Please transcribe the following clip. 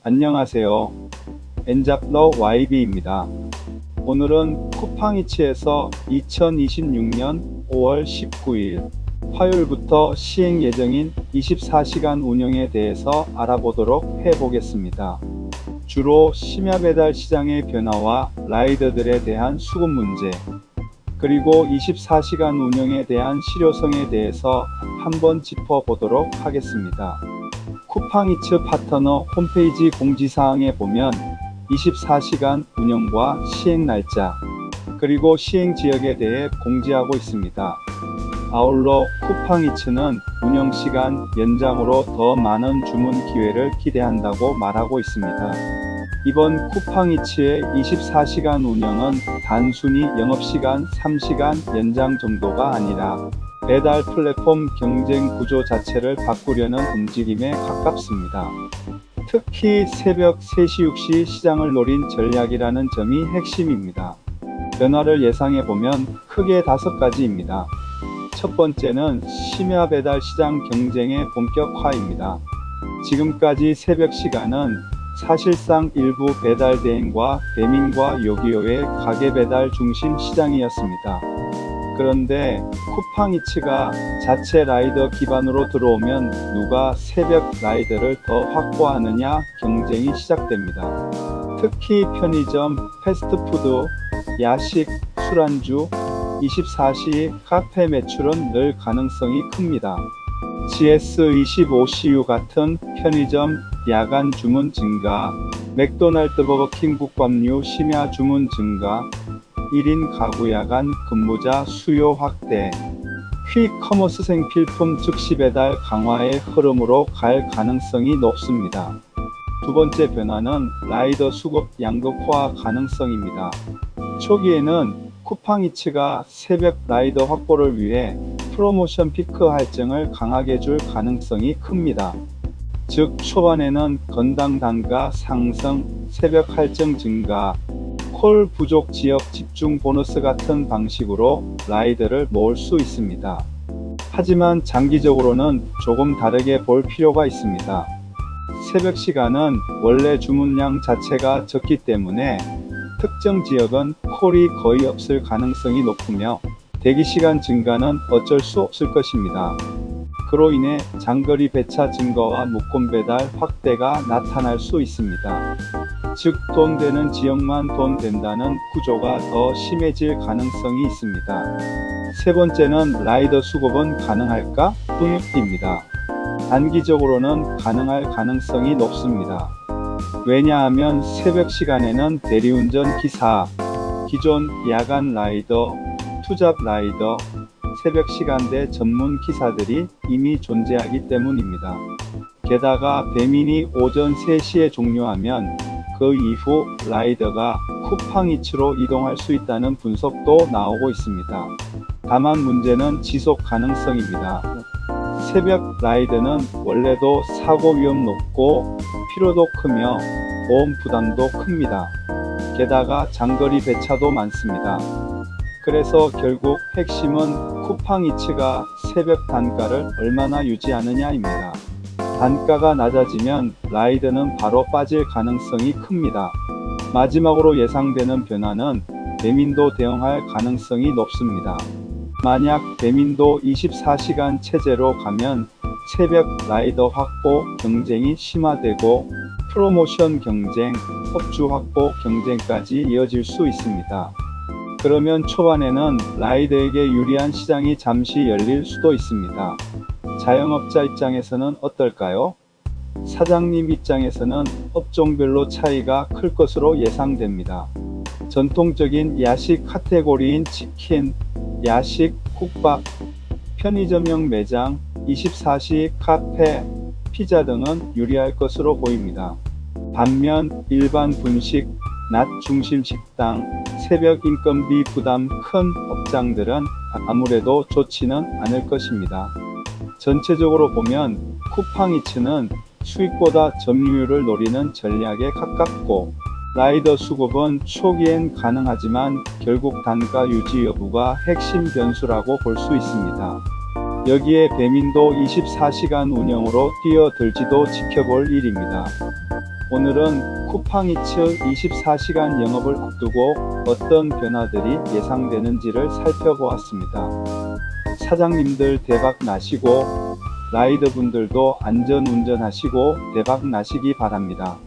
안녕하세요. 엔잡러 YB입니다. 오늘은 쿠팡이츠에서 2026년 5월 19일 화요일부터 시행 예정인 24시간 운영에 대해서 알아보도록 해보겠습니다. 주로 심야 배달 시장의 변화와 라이더들에 대한 수급 문제, 그리고 24시간 운영에 대한 실효성에 대해서 한번 짚어보도록 하겠습니다. 쿠팡이츠 파트너 홈페이지 공지사항에 보면 24시간 운영과 시행 날짜, 그리고 시행 지역에 대해 공지하고 있습니다. 아울러 쿠팡이츠는 운영시간 연장으로 더 많은 주문 기회를 기대한다고 말하고 있습니다. 이번 쿠팡이츠의 24시간 운영은 단순히 영업시간 3시간 연장 정도가 아니라 배달 플랫폼 경쟁 구조 자체를 바꾸려는 움직임에 가깝습니다. 특히 새벽 3시 6시 시장을 노린 전략이라는 점이 핵심입니다. 변화를 예상해보면 크게 5가지입니다. 첫 번째는 심야 배달 시장 경쟁의 본격화입니다. 지금까지 새벽 시간은 사실상 일부 배달 대행과 배민과 요기요의 가게 배달 중심 시장이었습니다. 그런데 쿠팡이츠가 자체 라이더 기반으로 들어오면 누가 새벽 라이더를 더 확보하느냐 경쟁이 시작됩니다. 특히 편의점, 패스트푸드, 야식, 술안주, 24시 카페 매출은 늘 가능성이 큽니다. GS25CU 같은 편의점 야간 주문 증가, 맥도날드 버거킹 국밥류 심야 주문 증가, 1인 가구 야간 근무자 수요 확대, 퀵커머스 생필품 즉시 배달 강화의 흐름으로 갈 가능성이 높습니다. 두 번째 변화는 라이더 수급 양극화 가능성입니다. 초기에는 쿠팡이츠가 새벽 라이더 확보를 위해 프로모션 피크 할증을 강하게 줄 가능성이 큽니다. 즉 초반에는 건당 단가 상승, 새벽 할증 증가, 콜 부족 지역 집중 보너스 같은 방식으로 라이더를 모을 수 있습니다. 하지만 장기적으로는 조금 다르게 볼 필요가 있습니다. 새벽 시간은 원래 주문량 자체가 적기 때문에 특정 지역은 콜이 거의 없을 가능성이 높으며 대기시간 증가는 어쩔 수 없을 것입니다. 그로 인해 장거리 배차 증가와 묶음 배달 확대가 나타날 수 있습니다. 즉 돈 되는 지역만 돈 된다는 구조가 더 심해질 가능성이 있습니다. 세 번째는 라이더 수급은 가능할까? 입니다. 단기적으로는 가능할 가능성이 높습니다. 왜냐하면 새벽 시간에는 대리운전 기사, 기존 야간 라이더, 투잡 라이더, 새벽 시간대 전문 기사들이 이미 존재하기 때문입니다. 게다가 배민이 오전 3시에 종료하면 그 이후 라이더가 쿠팡이츠로 이동할 수 있다는 분석도 나오고 있습니다. 다만 문제는 지속 가능성입니다. 새벽 라이더는 원래도 사고 위험 높고 피로도 크며 보험 부담도 큽니다. 게다가 장거리 배차도 많습니다. 그래서 결국 핵심은 쿠팡이츠가 새벽 단가를 얼마나 유지하느냐입니다. 단가가 낮아지면 라이더는 바로 빠질 가능성이 큽니다. 마지막으로 예상되는 변화는 배민도 대응할 가능성이 높습니다. 만약 배민도 24시간 체제로 가면 새벽 라이더 확보 경쟁이 심화되고 프로모션 경쟁, 업주 확보 경쟁까지 이어질 수 있습니다. 그러면 초반에는 라이더에게 유리한 시장이 잠시 열릴 수도 있습니다. 자영업자 입장에서는 어떨까요? 사장님 입장에서는 업종별로 차이가 클 것으로 예상됩니다. 전통적인 야식 카테고리인 치킨, 야식, 국밥, 편의점형 매장, 24시 카페, 피자 등은 유리할 것으로 보입니다. 반면 일반 분식, 낮 중심 식당, 새벽 인건비 부담 큰 업장들은 아무래도 좋지는 않을 것입니다. 전체적으로 보면 쿠팡이츠는 수익보다 점유율을 노리는 전략에 가깝고 라이더 수급은 초기엔 가능하지만 결국 단가 유지 여부가 핵심 변수라고 볼 수 있습니다. 여기에 배민도 24시간 운영으로 뛰어들지도 지켜볼 일입니다. 오늘은 쿠팡이츠 24시간 영업을 앞두고 어떤 변화들이 예상되는지를 살펴보았습니다. 사장님들 대박 나시고 라이더분들도 안전 운전하시고 대박 나시기 바랍니다.